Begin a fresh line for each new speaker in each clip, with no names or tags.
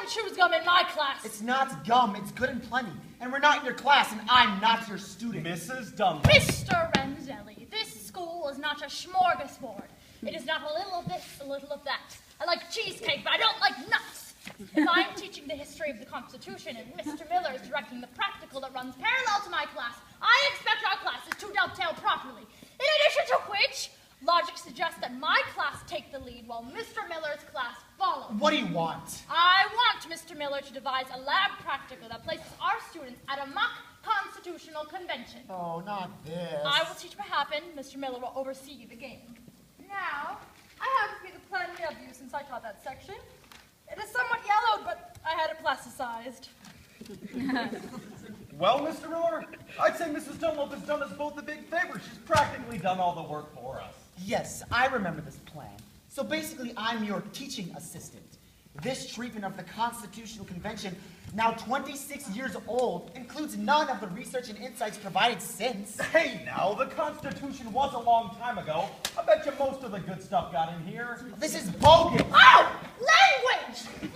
don't choose gum in my class.
It's not gum, it's good and plenty. And we're not in your class, and I'm not your student.
Mrs. Dunlop.
Mr. Renzelli, this school is not a smorgasbord. It is not a little of this, a little of that. I like cheesecake, but I don't like nuts. If I'm teaching the history of the Constitution and Mr. Miller is directing the practical that runs parallel to my class, I expect our classes to dovetail properly. In addition to which, logic suggests that my class take the lead while Mr. Miller's class follows.
What do you want?
I want Mr. Miller to devise a lab practical that places our students at a mock constitutional convention.
Oh, not this.
I will teach what happened. Mr. Miller will oversee the game. Now, I have with me the plan we have used since I taught that section. It is somewhat yellowed, but I had it plasticized.
Well, Mr. Miller, I'd say Mrs. Dunlop has done us both a big favor. She's practically done all the work for us.
Yes, I remember this plan. So basically, I'm your teaching assistant. This treatment of the Constitutional Convention, now 26 years old, includes none of the research and insights provided since.
Hey now, the Constitution was a long time ago. I bet you most of the good stuff got in here.
This is bogus.
Oh! Language!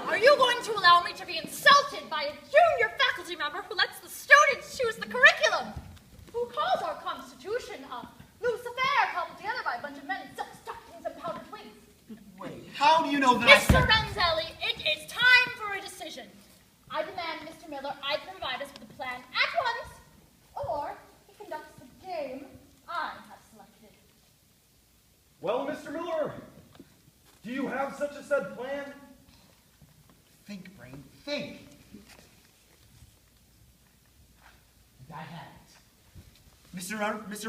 Are you going to allow me to be insulted by a junior faculty member who lets the students choose the curriculum? Who calls our Constitution a loose affair cobbled together by a bunch of men in silk stockings and powdered wigs?
Wait, how do you know that?
Mr. Renzelli, it is time for a decision. I demand, Mr. Miller, either provide us with a plan at once, or he conducts the game I have selected.
Well, Mr. Miller, do you have such a said plan?
Think, Brain, think. And I have it. Mr.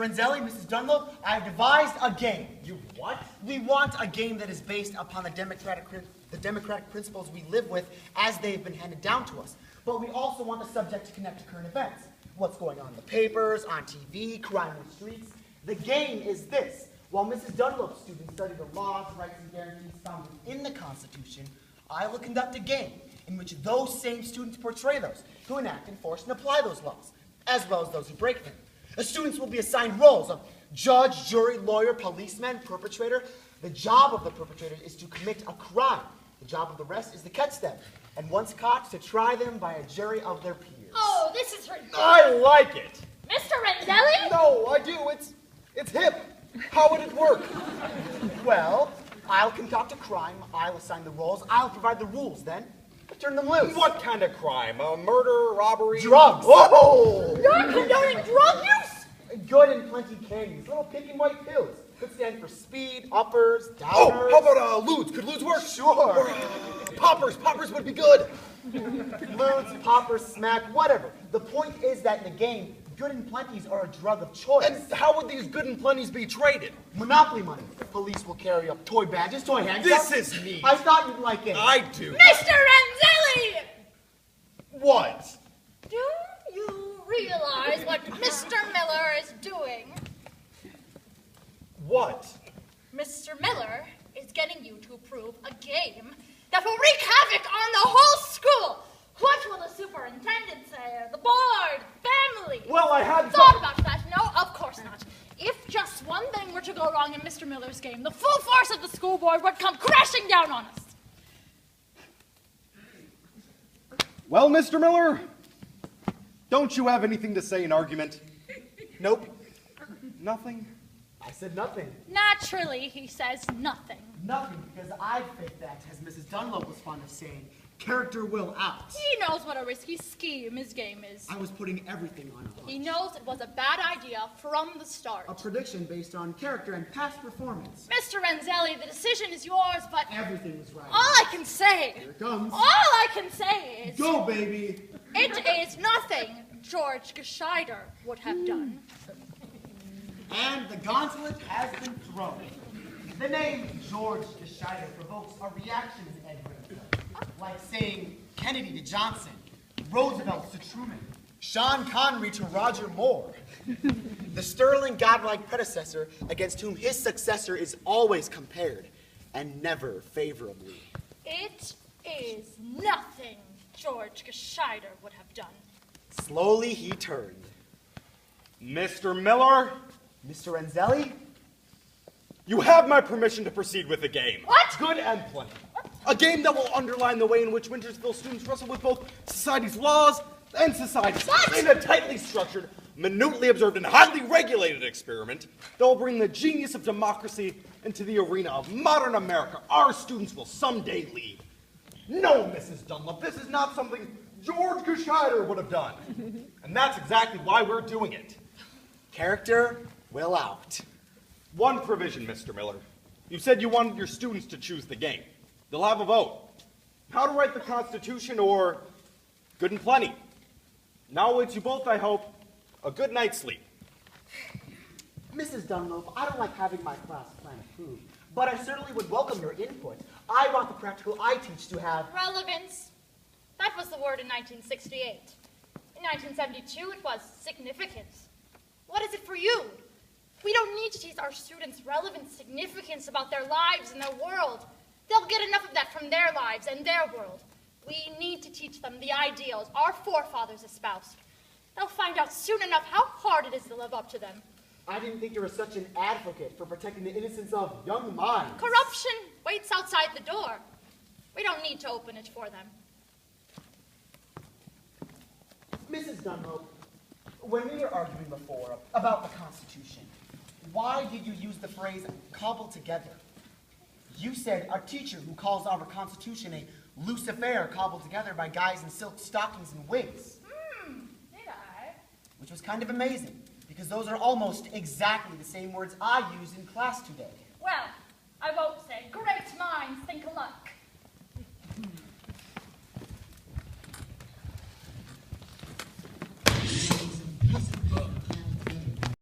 Renzelli, Mrs. Dunlop, I have devised a game.
You what?
We want a game that is based upon the democratic principles we live with as they've been handed down to us. But we also want the subject to connect to current events. What's going on in the papers, on TV, crime in the streets. The game is this. While Mrs. Dunlop's students study the laws, rights, and guarantees found within the Constitution, I will conduct a game in which those same students portray those who enact, enforce, and apply those laws, as well as those who break them. The students will be assigned roles of judge, jury, lawyer, policeman, perpetrator. The job of the perpetrator is to commit a crime. The job of the rest is to catch them, and once caught, to try them by a jury of their peers.
Oh, this is ridiculous.
I like it.
Mr. Renzelli?
No, I do. It's hip. How would it work?
Well, I'll conduct a crime, I'll assign the roles, I'll provide the rules, then turn them loose.
What kind of crime? Murder, robbery?
Drugs.
Whoa!
You're condoning drug use?
Good and plenty candies, little pink and white pills. Could stand for speed, uppers, downers.
Oh, how about lewds? Could lewds work?
Sure.
Or, poppers. Poppers would be good.
Lewds, poppers, smack, whatever. The point is that in the game, good and plenties are a drug of choice.
And how would these good and plenties be traded?
Monopoly money. Police will carry up toy badges, toy handcuffs.
This is neat.
I thought you'd like it.
I do.
Mr. Renzelli!
What?
Do you realize what Mr. Miller is doing?
What?
Mr. Miller is getting you to approve a game that will wreak havoc on the whole school. What will the superintendent say, or the board, family?
Well, I had
thought about that. No, of course not. If just one thing were to go wrong in Mr. Miller's game, the full force of the school board would come crashing down on us.
Well, Mr. Miller, don't you have anything to say in argument?
Nope.
Nothing?
I said nothing.
Naturally, he says nothing.
Nothing, because I fit that, as Mrs. Dunlop was fond of saying, character will out.
He knows what a risky scheme his game is.
I was putting everything on a hunch.
He knows it was a bad idea from the start.
A prediction based on character and past performance.
Mr. Renzelli, the decision is yours, but
Everything was right.
all I can say,
Here it comes.
all I can say is,
Go, baby!
it is nothing George Gescheiter would have done.
And the gauntlet has been thrown. The name George Gescheiter provokes a reaction in Ed Greenfield, like saying Kennedy to Johnson, Roosevelt to Truman, Sean Connery to Roger Moore. The sterling godlike predecessor against whom his successor is always compared, and never favorably.
It is nothing George Gescheiter would have done.
Slowly he turned.
Mr. Miller,
Mr. Renzelli?
you have my permission to proceed with the game.
What?
Good and plenty. A game that will underline the way in which Wintersville students wrestle with both society's laws and society's in a tightly structured, minutely observed, and highly regulated experiment that will bring the genius of democracy into the arena of modern America. Our students will someday lead. No, Mrs. Dunlop, this is not something George Gescheiter would have done. And that's exactly why we're doing it.
Character will out.
One provision, Mr. Miller. You said you wanted your students to choose the game. They'll have a vote. How to write the Constitution or good and plenty. Now awaits you both, I hope, a good night's sleep.
Mrs. Dunlop, I don't like having my class plan approved, but I certainly would welcome your input. I want the practical I teach to have
Relevance. That was the word in 1968. In 1972, it was significance. What is it for you? We don't need to teach our students relevant significance about their lives and their world. They'll get enough of that from their lives and their world. We need to teach them the ideals our forefathers espoused. They'll find out soon enough how hard it is to live up to them.
I didn't think you were such an advocate for protecting the innocence of young minds.
Corruption waits outside the door. We don't need to open it for them.
Mrs. Dunlop, when we were arguing before about the Constitution, why did you use the phrase cobbled together? You said a teacher who calls our Constitution a loose affair cobbled together by guys in silk stockings and wigs.
Did I?
Which was kind of amazing, because those are almost exactly the same words I used in class today.
Well, I won't say great minds think alike.